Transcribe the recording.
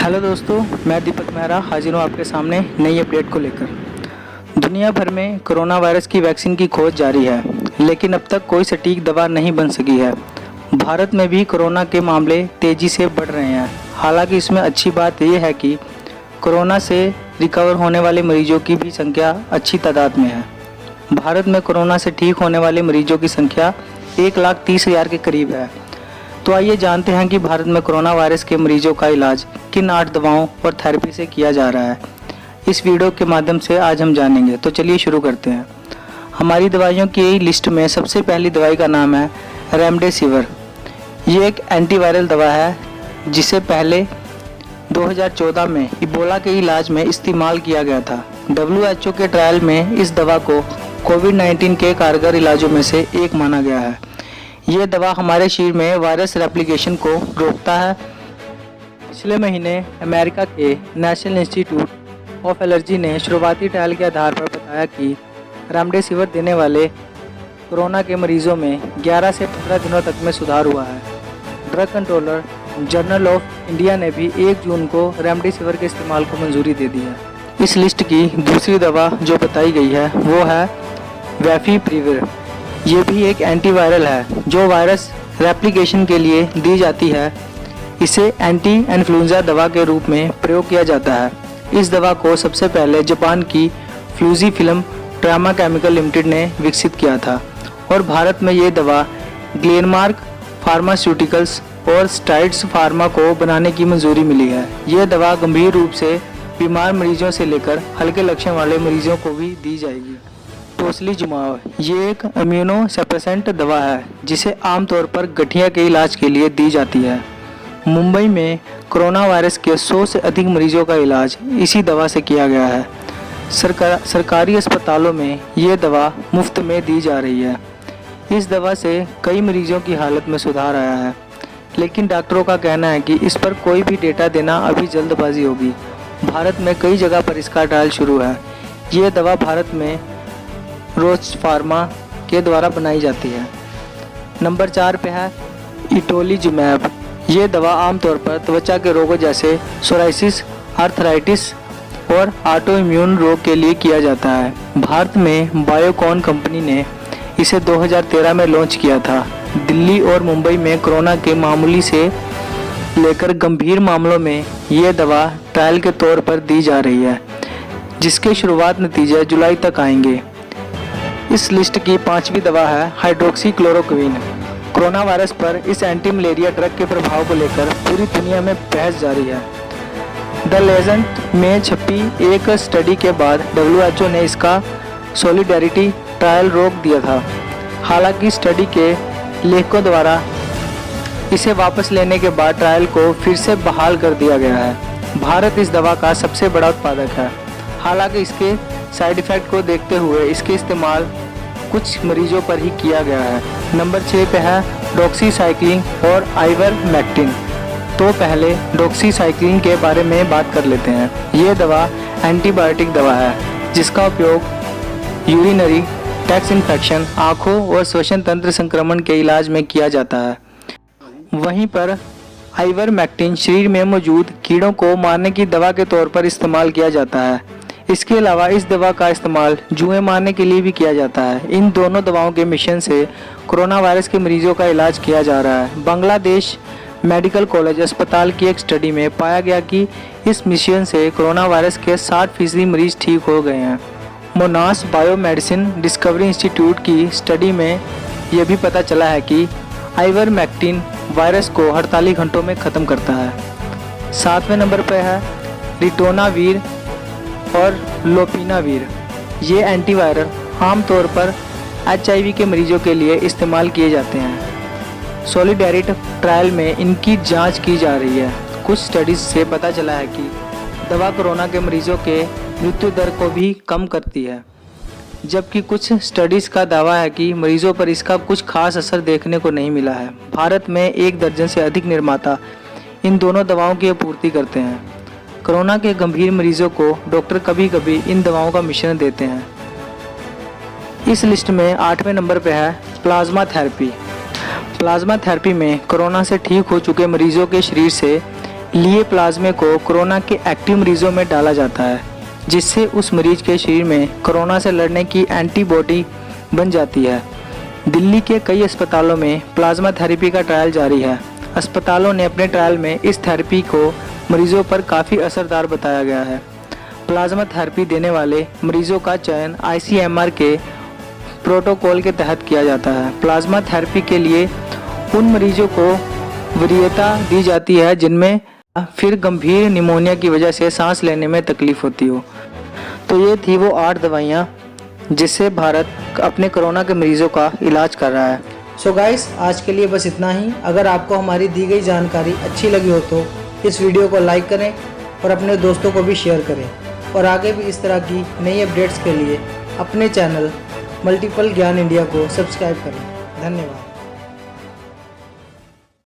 Hello दोस्तों, मैं दीपक मेहरा हाजिर हूँ आपके सामने नई अपडेट को लेकर। दुनिया भर में कोरोना वायरस की वैक्सीन की खोज जारी है, लेकिन अब तक कोई सटीक दवा नहीं बन सकी है। भारत में भी कोरोना के मामले तेज़ी से बढ़ रहे हैं। हालांकि इसमें अच्छी बात यह है कि कोरोना से रिकवर होने वाले मरीजों की भी संख्या अच्छी तादाद में है। भारत में कोरोना से ठीक होने वाले मरीजों की संख्या 1,30,000 के करीब है। तो आइए जानते हैं कि भारत में कोरोना वायरस के मरीजों का इलाज किन 8 दवाओं और थेरेपी से किया जा रहा है। इस वीडियो के माध्यम से आज हम जानेंगे। तो चलिए शुरू करते हैं। हमारी दवाइयों की लिस्ट में सबसे पहली दवाई का नाम है रेमडेसिविर। ये एक एंटीवायरल दवा है जिसे पहले 2014 में इबोला के इलाज में इस्तेमाल किया गया था। WHO के ट्रायल में इस दवा को कोविड-19 के कारगर इलाजों में से एक माना गया है। ये दवा हमारे शरीर में वायरस रेप्लिकेशन को रोकता है। पिछले महीने अमेरिका के नेशनल इंस्टीट्यूट ऑफ एलर्जी ने शुरुआती ट्रायल के आधार पर बताया कि रेमडेसिविर देने वाले कोरोना के मरीजों में 11 से 15 दिनों तक में सुधार हुआ है। Drug controller journal of India ने भी 1 जून को रेमडेसिविर के इस्तेमाल को मंजूरी दे दी है। इस लिस्ट की दूसरी दवा जो बताई गई है वो है वेफिप्रिविर। ये भी एक एंटीवायरल है जो वायरस रेप्लिकेशन के लिए दी जाती है। इसे एंटी इन्फ्लुएंजा दवा के रूप में प्रयोग किया जाता है। इस दवा को सबसे पहले जापान की फ्लूजी फिल्म ट्रामा केमिकल लिमिटेड ने विकसित किया था और भारत में ये दवा ग्लेनमार्क फार्मास्यूटिकल्स और स्ट्राइड्स फार्मा को बनाने की मंजूरी मिली है। यह दवा गंभीर रूप से बीमार मरीजों से लेकर हल्के लक्षण वाले मरीजों को भी दी जाएगी। टोसिलीजुमाब ये एक इम्यूनो सप्रेसेंट दवा है जिसे आमतौर पर गठिया के इलाज के लिए दी जाती है। मुंबई में कोरोना वायरस के 100 से अधिक मरीजों का इलाज इसी दवा से किया गया है। सरकारी अस्पतालों में ये दवा मुफ्त में दी जा रही है। इस दवा से कई मरीजों की हालत में सुधार आया है, लेकिन डॉक्टरों का कहना है कि इस पर कोई भी डेटा देना अभी जल्दबाजी होगी। भारत में कई जगह पर इसका ट्रायल शुरू है। ये दवा भारत में रोच फार्मा के द्वारा बनाई जाती है। नंबर 4 पे है इटोलिजुमैब। ये दवा आमतौर पर त्वचा के रोगों जैसे सोराइसिस, आर्थराइटिस और ऑटो इम्यून रोग के लिए किया जाता है। भारत में बायोकॉन कंपनी ने इसे 2013 में लॉन्च किया था। दिल्ली और मुंबई में कोरोना के मामूली से लेकर गंभीर मामलों में ये दवा ट्रायल के तौर पर दी जा रही है, जिसके शुरुआत नतीजे जुलाई तक आएंगे। इस लिस्ट की 5वीं दवा है हाइड्रोक्सीक्लोरोक्विन। कोरोना वायरस पर इस एंटी मलेरिया ड्रग के प्रभाव को लेकर पूरी दुनिया में बहस जारी है। द लेजेंड में छपी एक स्टडी के बाद WHO ने इसका सॉलिडेरिटी ट्रायल रोक दिया था। हालांकि स्टडी के लेखकों द्वारा इसे वापस लेने के बाद ट्रायल को फिर से बहाल कर दिया गया है। भारत इस दवा का सबसे बड़ा उत्पादक है। हालांकि इसके साइड इफ़ेक्ट को देखते हुए इसके इस्तेमाल कुछ मरीजों पर ही किया गया है। नंबर 6 पे है डॉक्सीसाइक्लिन और आइवरमेक्टिन। तो पहले डॉक्सीसाइक्लिन के बारे में बात कर लेते हैं। ये दवा एंटीबायोटिक दवा है जिसका उपयोग यूरिनरी ट्रैक्ट इन्फेक्शन, आँखों और श्वसन तंत्र संक्रमण के इलाज में किया जाता है। वहीं पर आइवरमेक्टिन शरीर में मौजूद कीड़ों को मारने की दवा के तौर पर इस्तेमाल किया जाता है। इसके अलावा इस दवा का इस्तेमाल जुएं मारने के लिए भी किया जाता है। इन दोनों दवाओं के मिश्रण से कोरोना वायरस के मरीजों का इलाज किया जा रहा है। बांग्लादेश मेडिकल कॉलेज अस्पताल की एक स्टडी में पाया गया कि इस मिश्रण से कोरोना वायरस के 60% मरीज ठीक हो गए हैं। मोनास बायोमेडिसिन डिस्कवरी इंस्टीट्यूट की स्टडी में यह भी पता चला है कि आइवरमेक्टिन वायरस को 48 घंटों में ख़त्म करता है। 7वें नंबर पर है रिटोनावीर और लोपिनावीर। ये एंटीवायरल आमतौर पर HIV के मरीजों के लिए इस्तेमाल किए जाते हैं। सॉलिडेरिटी ट्रायल में इनकी जांच की जा रही है। कुछ स्टडीज से पता चला है कि दवा कोरोना के मरीजों के मृत्यु दर को भी कम करती है, जबकि कुछ स्टडीज़ का दावा है कि मरीजों पर इसका कुछ खास असर देखने को नहीं मिला है। भारत में 1 दर्जन से अधिक निर्माता इन दोनों दवाओं की आपूर्ति करते हैं। कोरोना के गंभीर मरीजों को डॉक्टर कभी कभी इन दवाओं का मिश्रण देते हैं। इस लिस्ट में 8वें नंबर पर है प्लाज्मा थेरेपी। प्लाज्मा थेरेपी में कोरोना से ठीक हो चुके मरीजों के शरीर से लिए प्लाज्मे को कोरोना के एक्टिव मरीजों में डाला जाता है, जिससे उस मरीज के शरीर में कोरोना से लड़ने की एंटीबॉडी बन जाती है। दिल्ली के कई अस्पतालों में प्लाज्मा थेरेपी का ट्रायल जारी है। अस्पतालों ने अपने ट्रायल में इस थेरेपी को मरीजों पर काफ़ी असरदार बताया गया है। प्लाज्मा थेरेपी देने वाले मरीजों का चयन ICMR के प्रोटोकॉल के तहत किया जाता है। प्लाज्मा थेरेपी के लिए उन मरीजों को वरीयता दी जाती है जिनमें फिर गंभीर निमोनिया की वजह से सांस लेने में तकलीफ होती हो। तो ये थी वो 8 दवाइयाँ जिससे भारत अपने कोरोना के मरीजों का इलाज कर रहा है। सो गाइस, आज के लिए बस इतना ही। अगर आपको हमारी दी गई जानकारी अच्छी लगी हो तो इस वीडियो को लाइक करें और अपने दोस्तों को भी शेयर करें, और आगे भी इस तरह की नई अपडेट्स के लिए अपने चैनल मल्टीपल ज्ञान इंडिया को सब्सक्राइब करें। धन्यवाद।